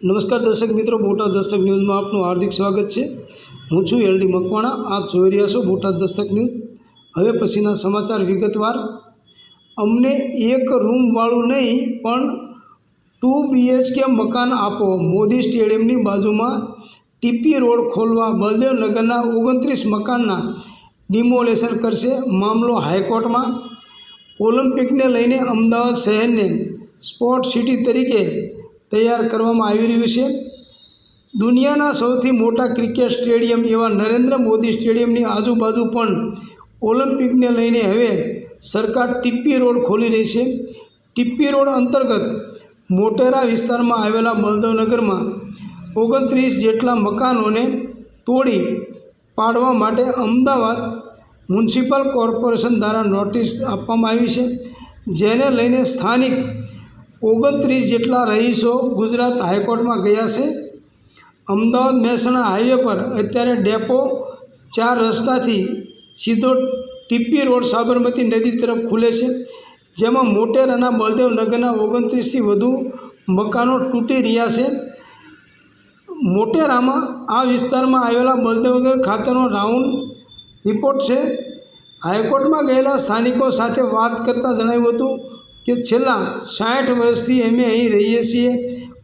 નમસ્કાર દર્શક મિત્રો, બોટાદ દસ્તક ન્યૂઝમાં આપનું હાર્દિક સ્વાગત છે। હું છું એલડી મકવાણા। આપ જોઈ રહ્યા છો બોટાદ દસ્તક ન્યૂઝ। હવે પછીના સમાચાર વિગતવાર। અમને એક રૂમવાળું નહીં પણ 2 BHK મકાન આપો। મોદી સ્ટેડિયમની બાજુમાં ટીપી રોડ ખોલવા બલદેવનગરના 29 મકાનના ડિમોલેશન કરશે મામલો હાઈકોર્ટમાં। ઓલિમ્પિકને લઈને અમદાવાદ શહેરને સ્પોર્ટ સિટી તરીકે તૈયાર કરવામાં આવી રહ્યું છે। દુનિયાના સૌથી મોટા ક્રિકેટ સ્ટેડિયમ એવા નરેન્દ્ર મોદી સ્ટેડિયમની આજુબાજુ પણ ઓલિમ્પિકને લઈને હવે સરકાર ટીપી રોડ ખોલી રહી છે। ટીપી રોડ અંતર્ગત મોટેરા વિસ્તારમાં આવેલા બલદેવનગરમાં 29 જેટલા મકાનોને તોડી પાડવા માટે અમદાવાદ મ્યુનિસિપલ કોર્પોરેશન દ્વારા નોટિસ આપવામાં આવી છે, જેને લઈને સ્થાનિક 29 જેટલા રહીશો ગુજરાત હાઈકોર્ટમાં ગયા છે। અમદાવાદ મહેસાણા હાઈવે પર અત્યારે ડેપો 4 રસ્તાથી સીધો ટીપી રોડ સાબરમતી નદી તરફ ખુલે છે, જેમાં મોટેરાના બલદેવનગરના 29થી વધુ મકાનો તૂટી રહ્યા છે। મોટેરામાં આ વિસ્તારમાં આવેલા બલદેવનગર ખાતેનો રાઉન્ડ રિપોર્ટ છે। હાઈકોર્ટમાં ગયેલા સ્થાનિકો સાથે વાત કરતાં જણાવ્યું હતું કે છેલ્લા 60 વર્ષથી અમે અહીં રહીએ છીએ।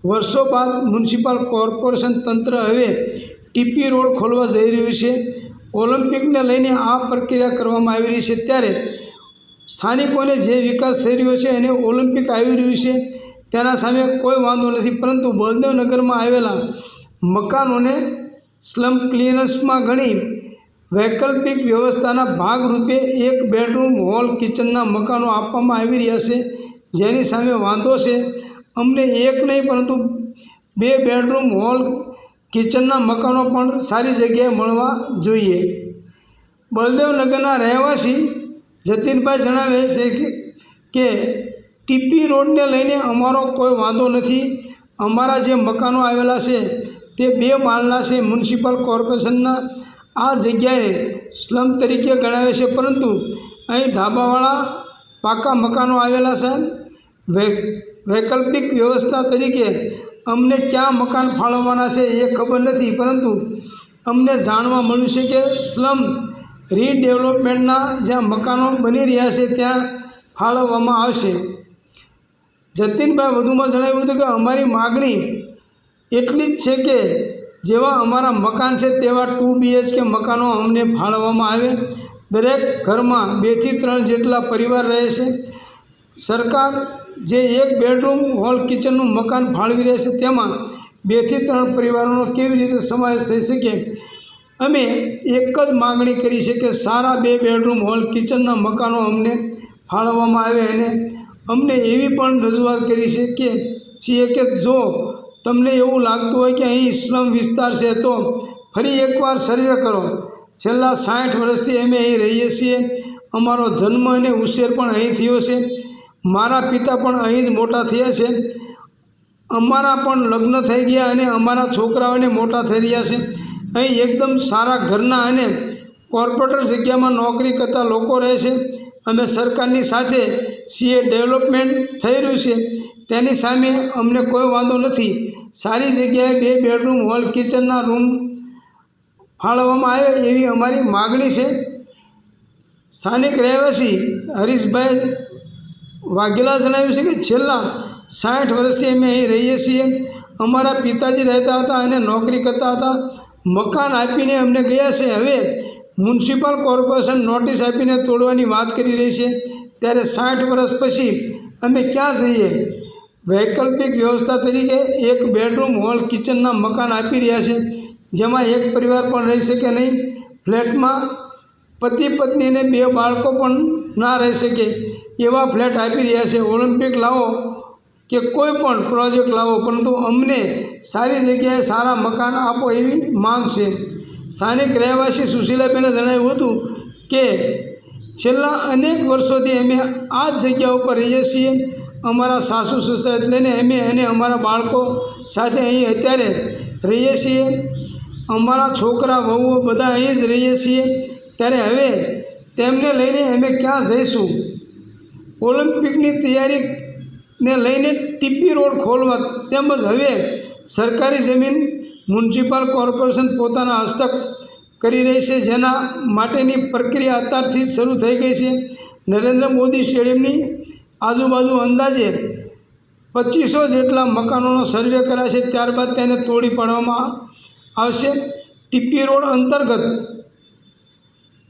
વર્ષો બાદ મ્યુનિસિપલ કોર્પોરેશન તંત્ર હવે ટીપી રોડ ખોલવા જઈ રહ્યું છે। ઓલિમ્પિકને લઈને આ પ્રક્રિયા કરવામાં આવી રહી છે, ત્યારે સ્થાનિકોને જે વિકાસ થઈ રહ્યો છે અને ઓલિમ્પિક આવી રહ્યું છે તેના સામે કોઈ વાંધો નથી, પરંતુ બલદેવનગરમાં આવેલા મકાનોને સ્લમ ક્લિયરન્સમાં ગણી વૈકલ્પિક વ્યવસ્થાના ભાગરૂપે 1 બેડરૂમ હોલ કિચનના મકાનો આપવામાં આવી રહ્યા છે, જેની સામે વાંધો છે। અમને એક નહીં પરંતુ 2 બેડરૂમ હોલ કિચનના મકાનો પણ સારી જગ્યાએ મળવા જોઈએ। બલદેવનગરના રહેવાસી જતીનભાઈ જણાવે છે કે ટીપી રોડને લઈને અમારો કોઈ વાંધો નથી। અમારા જે મકાનો આવેલા છે તે 2 માળના છે। મ્યુનિસિપલ કોર્પોરેશનના આ જગ્યાએ સ્લમ તરીકે ગણાવે છે, પરંતુ અહીં ધાબાવાળા પાકા મકાનો આવેલા છે। વૈકલ્પિક વ્યવસ્થા તરીકે અમને ક્યાં મકાન ફાળવવાના છે એ ખબર નથી, પરંતુ અમને જાણવા મળ્યું છે કે સ્લમ રીડેવલપમેન્ટના જ્યાં મકાનો બની રહ્યા છે ત્યાં ફાળવવામાં આવશે। જતીનભાઈ વધુમાં જણાવ્યું હતું કે અમારી માગણી એટલી જ છે કે જેવા અમારા મકાન છે તેવા 2 BHK મકાનો અમને ફાળવવામાં આવે। દરેક ઘરમાં 2 થી 3 જેટલા પરિવાર રહે છે। સરકાર જે 1 બેડરૂમ હોલ કિચનનું મકાન ફાળવી રહે છે તેમાં 2 થી 3 પરિવારોનો કેવી રીતે સમાવેશ થઈ શકે? અમે એક જ માગણી કરી છે કે સારા 2 બેડરૂમ હોલ કિચનના મકાનો અમને ફાળવવામાં આવે, અને અમને એવી પણ રજૂઆત કરી છે કે જો તમને એવું લાગતું હોય કે અહીં સ્લમ વિસ્તાર છે તો ફરી એકવાર સર્વે કરો। છેલ્લા 60 વર્ષથી અમે અહીં રહીએ છીએ। અમારો જન્મ અને ઉછેર પણ અહીં થયો છે। મારા પિતા પણ અહીં જ મોટા થયા છે। અમારા પણ લગ્ન થઈ ગયા અને અમારા છોકરાઓને મોટા થઈ રહ્યા છે। અહીં એકદમ સારા ઘરના અને કોર્પોરેટર જગ્યામાં નોકરી કરતા લોકો રહે છે। અમે સરકારની સાથે છીએ। ડેવલપમેન્ટ થઈ રહ્યું છે તેની સામે અમને કોઈ વાંધો નથી। સારી જગ્યાએ 2 બેડરૂમ હોલ કિચનના રૂમ ફાળવવામાં આવે એવી અમારી માગણી છે। સ્થાનિક રહેવાસી હરીશભાઈ વાઘેલા જણાવ્યું છે કે છેલ્લા 60 વર્ષથી અમે અહીં રહીએ છીએ। અમારા પિતાજી રહેતા હતા અને નોકરી કરતા હતા। મકાન આપીને અમને ગયા છે। હવે મ્યુનિસિપલ કોર્પોરેશન નોટિસ આપીને તોડવાની વાત કરી રહી છે, ત્યારે 60 વર્ષ પછી અમે ક્યાં જઈએ? વૈકલ્પિક વ્યવસ્થા તરીકે 1 બેડરૂમ હોલ કિચનના મકાન આપી રહ્યા છે, જેમાં 1 પરિવાર પણ રહી શકે નહીં। ફ્લેટમાં પતિ પત્ની અને 2 બાળકો પણ ના રહી શકે એવા ફ્લેટ આપી રહ્યા છે। ઓલિમ્પિક લાવો કે કોઈ પણ પ્રોજેક્ટ લાવો, પરંતુ અમને સારી જગ્યાએ સારા મકાન આપો એવી માંગ છે। સ્થાનિક રહેવાસી સુશીલાબેને જણાવ્યું હતું કે છેલ્લા અનેક વર્ષોથી અમે આ જ જગ્યા ઉપર રહીએ છીએ। અમારા સાસુ સસરાથી લઈને અમે અને અમારા બાળકો સાથે અહીં અત્યારે રહીએ છીએ। અમારા છોકરા વહુઓ બધા અહીં જ રહીએ છીએ, ત્યારે હવે તેમને લઈને અમે ક્યાં જઈશું? ઓલિમ્પિકની તૈયારીને લઈને ટીપી રોડ ખોલવા તેમજ હવે સરકારી જમીન મ્યુનિસિપલ કોર્પોરેશન પોતાના હસ્તક કરી રહી છે, જેના માટેની પ્રક્રિયા અત્યારથી જ શરૂ થઈ ગઈ છે. નરેન્દ્ર મોદી સ્ટેડિયમની આજુબાજુ અંદાજે 2500 જેટલા મકાનોનો સર્વે કરાશે. ત્યારબાદ તેને તોડી પાડવામાં આવશે. ટીપી રોડ અંતર્ગત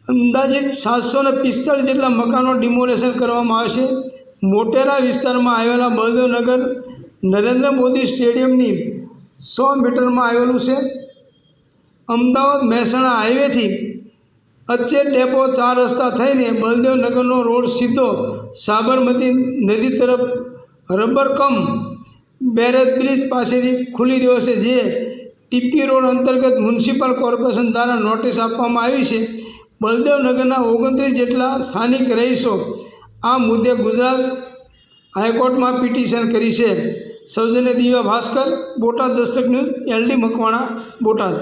અંદાજિત 745 જેટલા મકાનો ડિમોલેશન કરવામાં આવશે. મોટેરા વિસ્તારમાં આવેલા બળદેવનગર નરેન્દ્ર મોદી સ્ટેડિયમની 100 મીટરમાં આવેલું છે. અમદાવાદ મહેસાણા હાઈવેથી અચ્ચેર ડેપો 4 રસ્તા થઈને બળદેવનગરનો રોડ સીધો સાબરમતી નદી તરફ રબર કમ બેરેજ બ્રિજ પાસેથી ખુલી રહ્યો છે, જે ટીપી રોડ અંતર્ગત મ્યુનિસિપલ કોર્પોરેશન દ્વારા નોટિસ આપવામાં આવી છે. બળદેવનગરના 29 જેટલા સ્થાનિક રહીશો આ મુદ્દે ગુજરાત હાઈકોર્ટમાં પિટિશન કરી છે. સૌજન્ય દિવ્યા ભાસ્કર, બોટાદ દસ્તક ન્યૂઝ, LD મકવાણા, બોટાદ.